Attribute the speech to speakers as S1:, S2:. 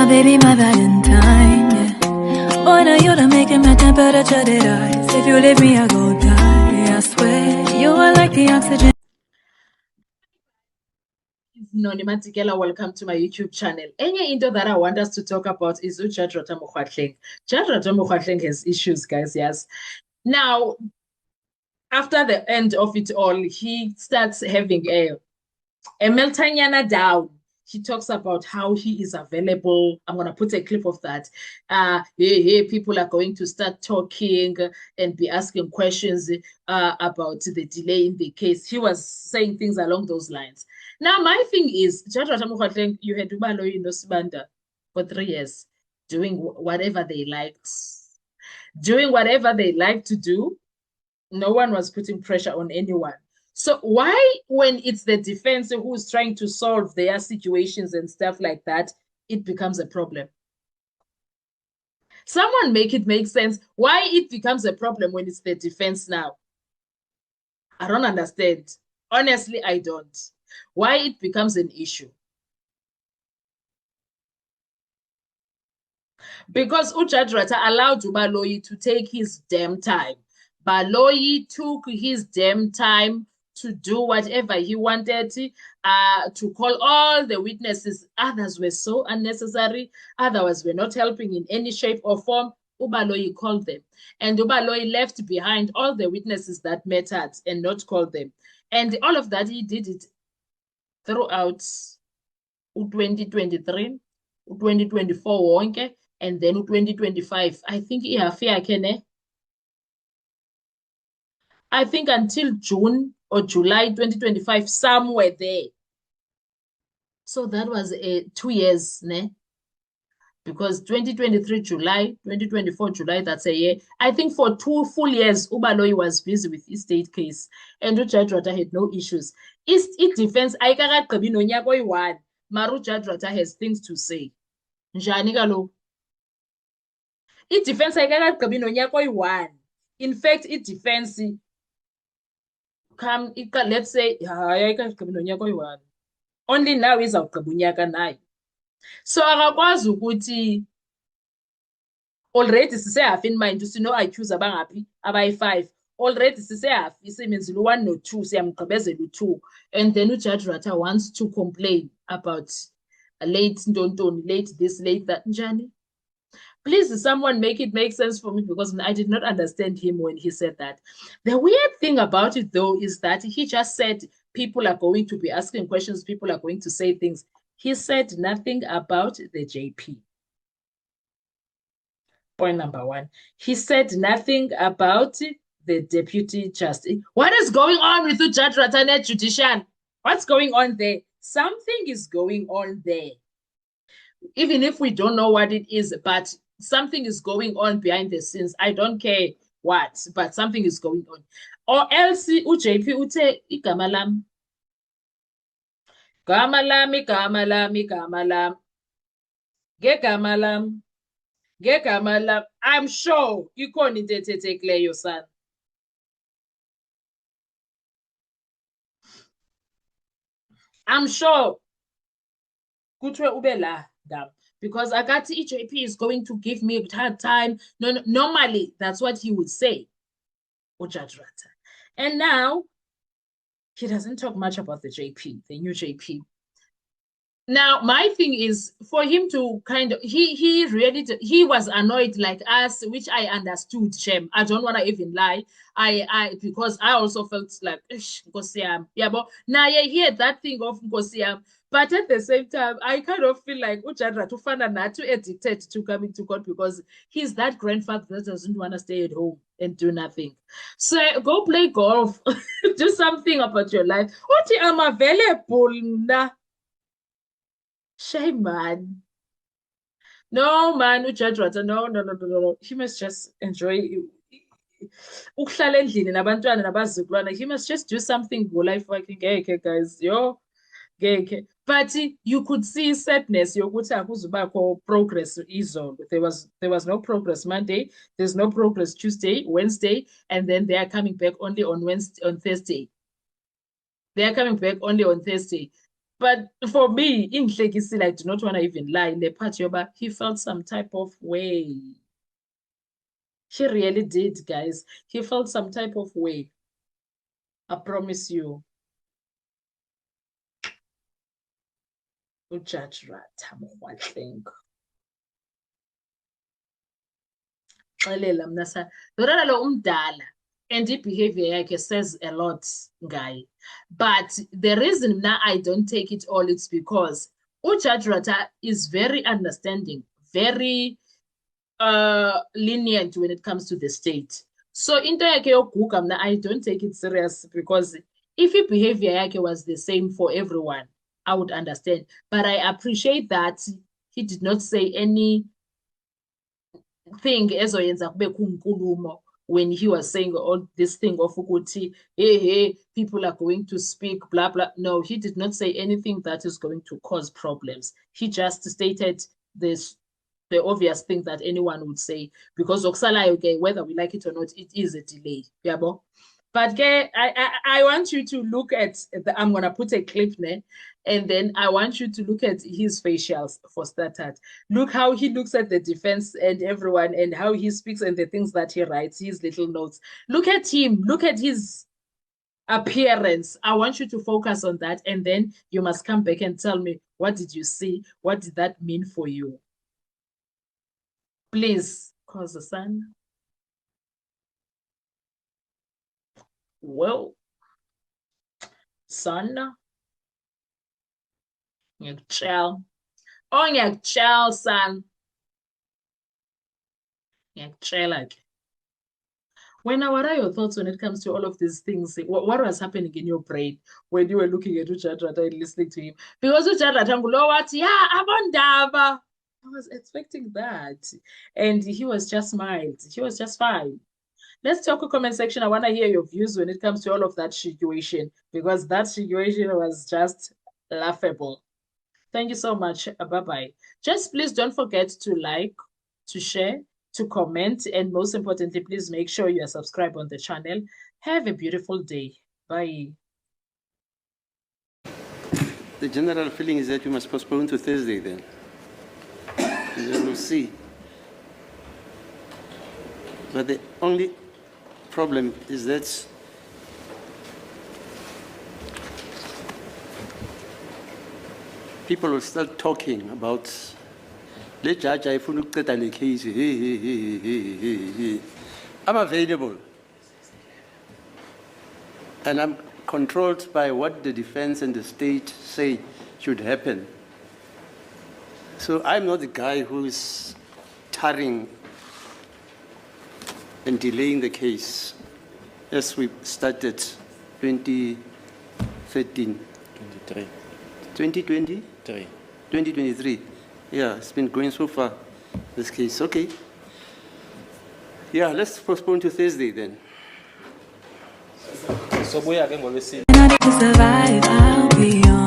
S1: my baby, my Valentine, yeah. Boy, now you done making my temperature rise. If you leave me, I go die, I swear. You are like the oxygen.
S2: Noni Matikela, welcome to my YouTube channel. Any into that I want us to talk about is Jadrata Mokgwatleng. Jadrata Mokgwatleng has issues, guys, yes. Now, after the end of it all, he starts having a Meltanyana down. He talks about how he is available. I'm going to put a clip of that. Hey, people are going to start talking and be asking questions about the delay in the case. He was saying things along those lines. Now, my thing is, Jadrata Mokgwatleng, you had Ubaloyi Nosibanda for 3 years, doing whatever they liked. Doing whatever they liked to do. No one was putting pressure on anyone. So why, when it's the defense who's trying to solve their situations and stuff like that, it becomes a problem? Someone make it make sense. Why it becomes a problem when it's the defense now? I don't understand. Honestly, I don't. Why it becomes an issue? Because Ujadrata allowed Baloyi to take his damn time. Baloyi took his damn time to do whatever he wanted, to call all the witnesses. Others were so unnecessary. Others were not helping in any shape or form. Ubaloyi called them. And Ubaloyi left behind all the witnesses that mattered and not called them. And all of that, he did it throughout 2023, 2024, and then 2025. I think I think until June or July 2025, somewhere there. So that was 2 years, ne? Because 2023 July, 2024 July, that's a year. I think for 2 full years, Ubaloyi was busy with his state case, and Ujadrata had no issues. It defense, I can't one. Maru Jadrata has things to say. Njani kaloku? It defense, I can't one. In fact, it defense. Come, let's say, only now is awugqiba naye. So akakwazi ukuthi already sisehalf in mind sino-accuse abangaphi abayi-5. Already sisehalf isemenzile u-1 no-2 siyamgqibezela u-2. And then uJadrata wants to complain about late ntontoni, late this, late that. Njani? Please, someone make it make sense for me, because I did not understand him when he said that. The weird thing about it, though, is that he just said people are going to be asking questions, people are going to say things. He said nothing about the JP. Point number 1. He said nothing about the deputy justice. What is going on with the Jadrata Judicial? What's going on there? Something is going on there. Even if we don't know what it is, but something is going on behind the scenes. I don't care what, but something is going on. Or else uJP uthe igama lam. Gama lam, igama lam, igama lam. Ngegama lam. Ngegama lam. I'm sure ikhona into ethethekileyo sana. I'm sure kuthiwe ube la ngam. Because Agati EJP is going to give me a hard time. No, normally, that's what he would say, Ujadrata. And now, he doesn't talk much about the JP, the new JP. Now, my thing is, for him to kind of, he was annoyed like us, which I understood, Shem. I don't want to even lie. Because I also felt like, Nkosiyam. Yeah, but now you hear that thing of Nkosiyam. But at the same time, I kind of feel like Ujadrata Fana not too addicted to coming to court, because he's that grandfather that doesn't want to stay at home and do nothing. So go play golf. Do something about your life. Uthi I'm available now. Shame, man. No, man, Ujadrata, no. He must just enjoy ukuhlala endlini nabantwana nabazukulwana. He must just do something go life working. Okay, guys, yo. Okay. But you could see sadness yokuthi akuzubakho progress izolo. There was no progress Monday, there's no progress Tuesday, Wednesday, and then they are coming back only on Thursday. They are coming back only on Thursday. But for me, in Hlekisile, I do not want to even lie. In the part yoba, he felt some type of way. He really did, guys. He felt some type of way. I promise you. Ujudge Ratamokwatleng. Xelela mna sa. Lona lo umdala. And the behavior yakhe says a lot, guy. But the reason now I don't take it all, it's because Ujudge Ratha is very understanding, very lenient when it comes to the state. So into yakhe yoguga mna I don't take it serious, because if his behavior yakhe was the same for everyone, I would understand. But I appreciate that he did not say anything ezoyenza kube kunkulumo when he was saying all this thing of ukuthi, hey, people are going to speak, blah, blah. No, he did not say anything that is going to cause problems. He just stated this, the obvious thing that anyone would say, because okusalayo ke, whether we like it or not, it is a delay. Yabo? But I want you to look at I'm gonna put a clip there, and then I want you to look at his facials for starters. Look how he looks at the defense and everyone, and how he speaks and the things that he writes, his little notes. Look at him, look at his appearance. I want you to focus on that, and then you must come back and tell me, what did you see? What did that mean for you? Please, cause the sun. Well, son, ngiyakutshela. Oh, ngiyakutshela, son. Ngiyakutshela ke. What are your thoughts when it comes to all of these things? What was happening in your brain when you were looking at Ujudge Ratha and listening to him? Because Ujudge Ratha ngulo wathi, yeah, abondaba. I was expecting that. And he was just mild. He was just fine. Let's talk a comment section. I want to hear your views when it comes to all of that situation, because that situation was just laughable. Thank you so much. Bye-bye. Just please don't forget to like, to share, to comment, and most importantly, please make sure you are subscribed on the channel. Have a beautiful day. Bye.
S3: The general feeling is that you must postpone to Thursday then. And then we'll see. But the only problem is that people will start talking about the judge. I looked at the case. I'm available, and I'm controlled by what the defense and the state say should happen. So I'm not the guy who is tarring and delaying the case as we started 2013. 2020? 2023. Yeah, it's been going so far, this case. Okay. Yeah, let's postpone to Thursday then.
S1: In order to survive, I'll be on.